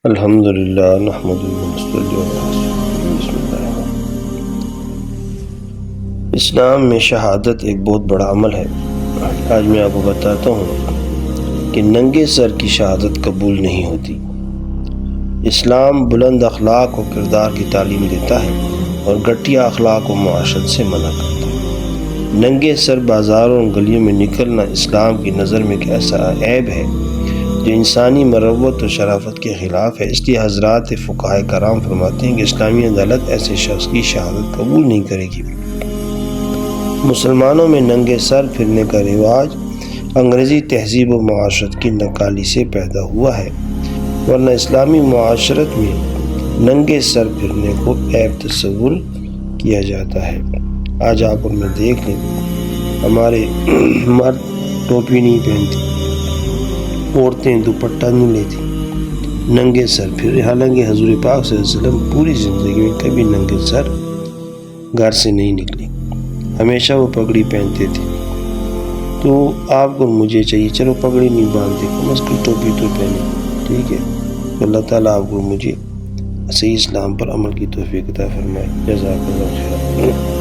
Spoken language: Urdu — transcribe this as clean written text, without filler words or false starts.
الحمدللہ نحمدہ ونصلی علی رسولہ بسم اللہ الرحمن الرحیم۔ اسلام میں شہادت ایک بہت بڑا عمل ہے۔ آج میں آپ کو بتاتا ہوں کہ ننگے سر کی شہادت قبول نہیں ہوتی۔ اسلام بلند اخلاق و کردار کی تعلیم دیتا ہے اور گھٹیا اخلاق و معاشرت سے منع کرتا ہے۔ ننگے سر بازاروں اور گلیوں میں نکلنا اسلام کی نظر میں ایک ایسا عیب ہے جو انسانی مروت و شرافت کے خلاف ہے۔ اس لیے حضرات فقہائے کرام فرماتے ہیں کہ اسلامی عدالت ایسے شخص کی شہادت قبول نہیں کرے گی۔ مسلمانوں میں ننگے سر پھرنے کا رواج انگریزی تہذیب و معاشرت کی نقالی سے پیدا ہوا ہے، ورنہ اسلامی معاشرت میں ننگے سر پھرنے کو عیب تصور کیا جاتا ہے۔ آج آپ ان میں دیکھ لیں، ہمارے مرد ٹوپی نہیں پہنتے، عورتیں دوپٹہ نہیں لیتی، ننگے سر پھر، حالانکہ حضور پاک صلی اللہ علیہ وسلم پوری زندگی میں کبھی ننگے سر گھر سے نہیں نکلے، ہمیشہ وہ پگڑی پہنتے تھے۔ تو آپ کو مجھے چاہیے، چلو پگڑی نہیں باندھتے، کم از کم ٹوپی تو پہنے، ٹھیک ہے؟ تو اللہ تعالیٰ آپ کو مجھے صحیح اسلام پر عمل کی توفیق عطا فرمائے۔ جزاک اللہ خیر۔